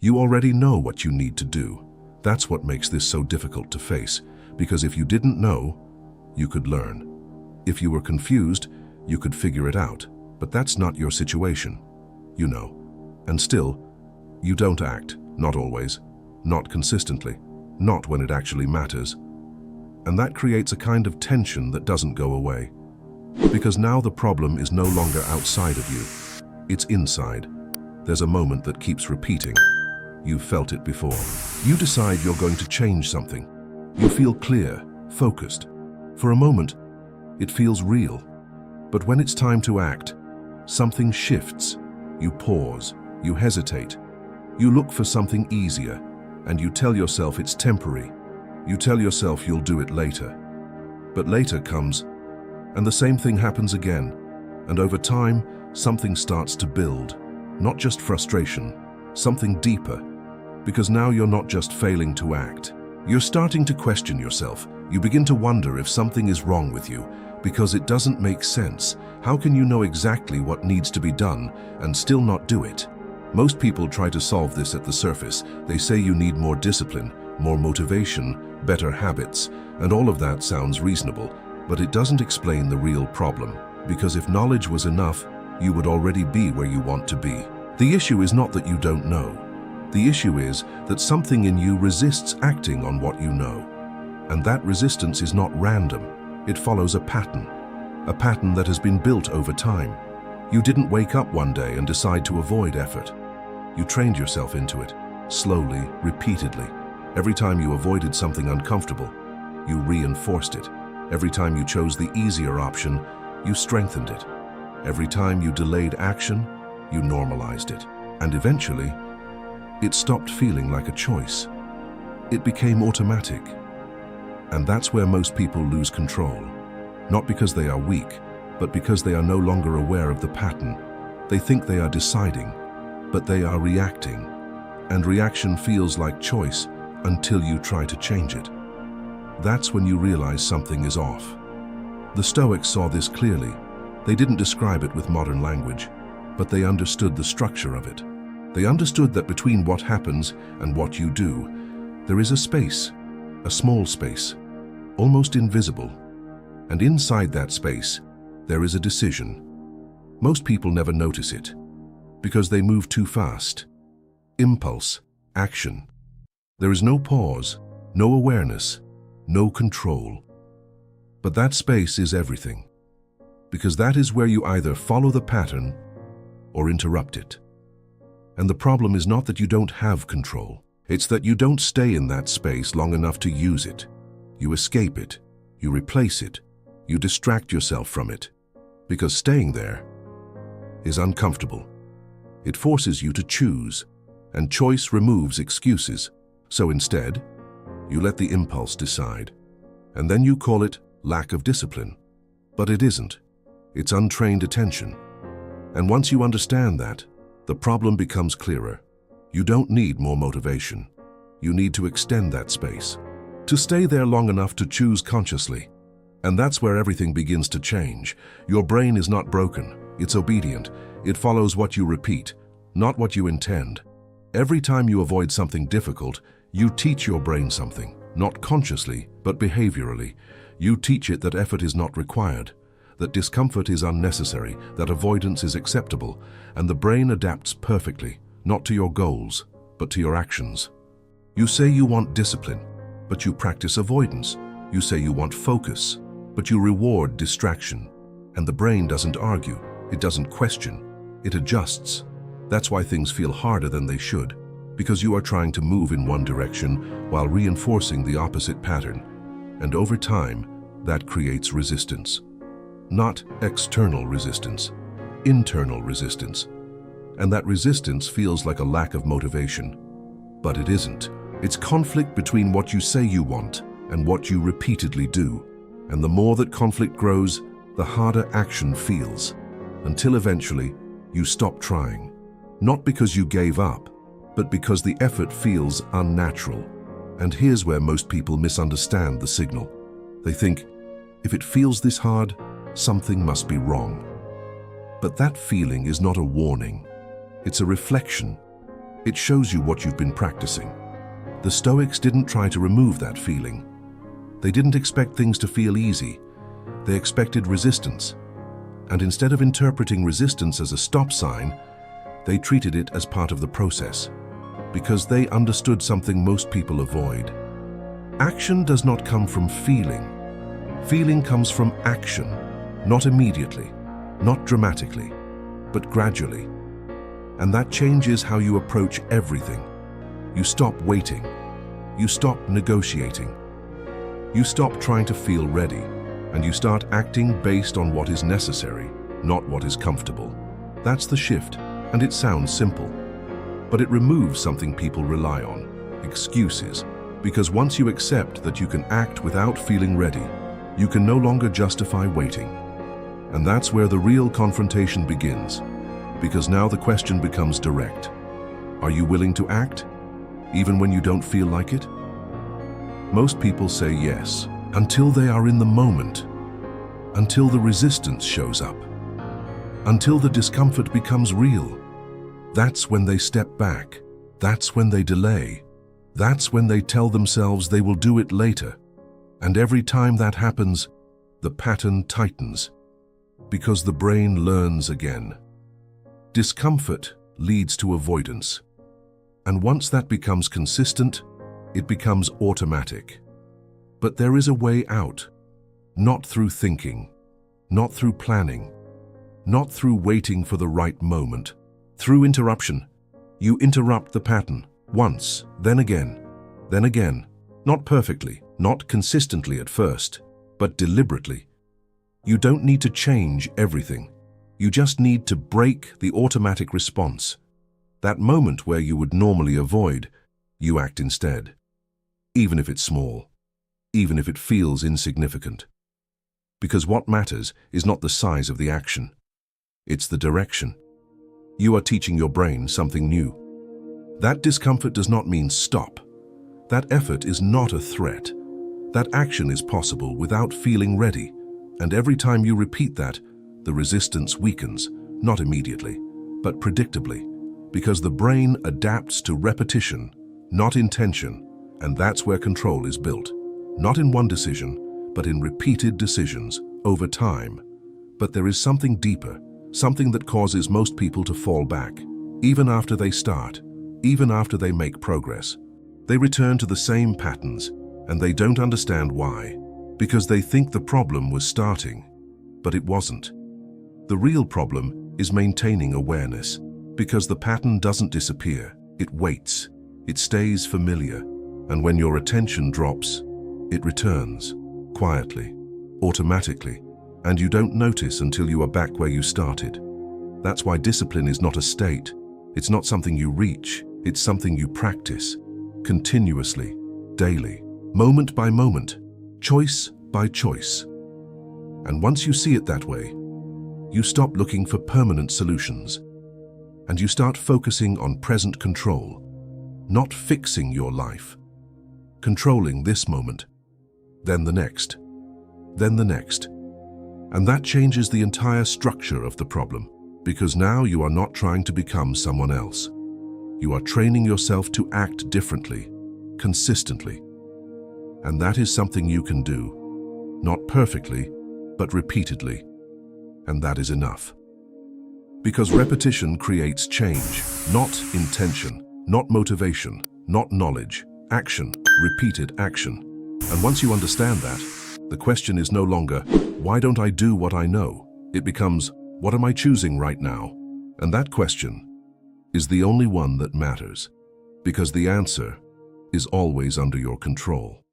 You already know what you need to do. That's what makes this so difficult to face, because if you didn't know, you could learn. If you were confused, you could figure it out. But that's not your situation. You know. And still, you don't act. Not always. Not consistently. Not when it actually matters. And that creates a kind of tension that doesn't go away. Because now the problem is no longer outside of you. It's inside. There's a moment that keeps repeating. You've felt it before. You decide you're going to change something. You feel clear, focused. For a moment, it feels real. But when it's time to act, something shifts. You pause. You hesitate. You look for something easier, and you tell yourself it's temporary. You tell yourself you'll do it later. But later comes, and the same thing happens again. And over time, something starts to build. Not just frustration, something deeper. Because now you're not just failing to act. You're starting to question yourself. You begin to wonder if something is wrong with you, because it doesn't make sense. How can you know exactly what needs to be done and still not do it? Most people try to solve this at the surface. They say you need more discipline, more motivation, better habits, and all of that sounds reasonable, but it doesn't explain the real problem. Because if knowledge was enough, you would already be where you want to be. The issue is not that you don't know. The issue is that something in you resists acting on what you know. And that resistance is not random. It follows a pattern that has been built over time. You didn't wake up one day and decide to avoid effort. You trained yourself into it, slowly, repeatedly. Every time you avoided something uncomfortable, you reinforced it. Every time you chose the easier option, you strengthened it. Every time you delayed action, you normalized it. And eventually, it stopped feeling like a choice. It became automatic. And that's where most people lose control. Not because they are weak, but because they are no longer aware of the pattern. They think they are deciding, but they are reacting. And reaction feels like choice until you try to change it. That's when you realize something is off. The Stoics saw this clearly. They didn't describe it with modern language, but they understood the structure of it. They understood that between what happens and what you do, there is a space, a small space, almost invisible. And inside that space, there is a decision. Most people never notice it, because they move too fast. Impulse, action. There is no pause, no awareness, no control. But that space is everything, because that is where you either follow the pattern or interrupt it. And the problem is not that you don't have control. It's that you don't stay in that space long enough to use it. You escape it, you replace it, you distract yourself from it. Because staying there is uncomfortable. It forces you to choose, and choice removes excuses. So instead, you let the impulse decide. And then you call it lack of discipline. But it isn't. It's untrained attention. And once you understand that, the problem becomes clearer. You don't need more motivation. You need to extend that space, to stay there long enough to choose consciously. And that's where everything begins to change. Your brain is not broken. It's obedient. It follows what you repeat, not what you intend. Every time you avoid something difficult, you teach your brain something, not consciously, but behaviorally. You teach it that effort is not required, that discomfort is unnecessary, that avoidance is acceptable, and the brain adapts perfectly, not to your goals, but to your actions. You say you want discipline, but you practice avoidance. You say you want focus, but you reward distraction. And the brain doesn't argue, it doesn't question, it adjusts. That's why things feel harder than they should, because you are trying to move in one direction while reinforcing the opposite pattern. And over time, that creates resistance. Not external resistance, internal resistance. And that resistance feels like a lack of motivation. But it isn't. It's conflict between what you say you want and what you repeatedly do. And the more that conflict grows, the harder action feels, until eventually you stop trying. Not because you gave up, but because the effort feels unnatural. And here's where most people misunderstand the signal. They think, if it feels this hard, something must be wrong. But that feeling is not a warning. It's a reflection. It shows you what you've been practicing. The Stoics didn't try to remove that feeling. They didn't expect things to feel easy. They expected resistance. And instead of interpreting resistance as a stop sign, they treated it as part of the process, because they understood something most people avoid. Action does not come from feeling. Feeling comes from action, not immediately, not dramatically, but gradually. And that changes how you approach everything. You stop waiting. You stop negotiating. You stop trying to feel ready, and you start acting based on what is necessary, not what is comfortable. That's the shift, and it sounds simple. But it removes something people rely on, excuses. Because once you accept that you can act without feeling ready, you can no longer justify waiting. And that's where the real confrontation begins. Because now the question becomes direct. Are you willing to act, even when you don't feel like it? Most people say yes, until they are in the moment, until the resistance shows up, until the discomfort becomes real. That's when they step back. That's when they delay. That's when they tell themselves they will do it later. And every time that happens, the pattern tightens, because the brain learns again. Discomfort leads to avoidance. And once that becomes consistent, it becomes automatic. But there is a way out, not through thinking, not through planning, not through waiting for the right moment. Through interruption. You interrupt the pattern, once, then again, not perfectly, not consistently at first, but deliberately. You don't need to change everything. You just need to break the automatic response. That moment where you would normally avoid, you act instead. Even if it's small, even if it feels insignificant. Because what matters is not the size of the action, it's the direction. You are teaching your brain something new. That discomfort does not mean stop. That effort is not a threat. That action is possible without feeling ready. And every time you repeat that, the resistance weakens, not immediately, but predictably, because the brain adapts to repetition, not intention, and that's where control is built. Not in one decision, but in repeated decisions, over time. But there is something deeper, something that causes most people to fall back, even after they start, even after they make progress. They return to the same patterns, and they don't understand why, because they think the problem was starting, but it wasn't. The real problem is maintaining awareness, because the pattern doesn't disappear, it waits, it stays familiar, and when your attention drops, it returns, quietly, automatically, and you don't notice until you are back where you started. That's why discipline is not a state. It's not something you reach. It's something you practice, continuously, daily, moment by moment, choice by choice. And once you see it that way, you stop looking for permanent solutions, and you start focusing on present control, not fixing your life, controlling this moment, then the next, then the next. And that changes the entire structure of the problem, because now you are not trying to become someone else. You are training yourself to act differently, consistently. And that is something you can do, not perfectly, but repeatedly. And that is enough. Because repetition creates change, not intention, not motivation, not knowledge, action, repeated action. And once you understand that, the question is no longer, why don't I do what I know? It becomes, what am I choosing right now? And that question is the only one that matters, because the answer is always under your control.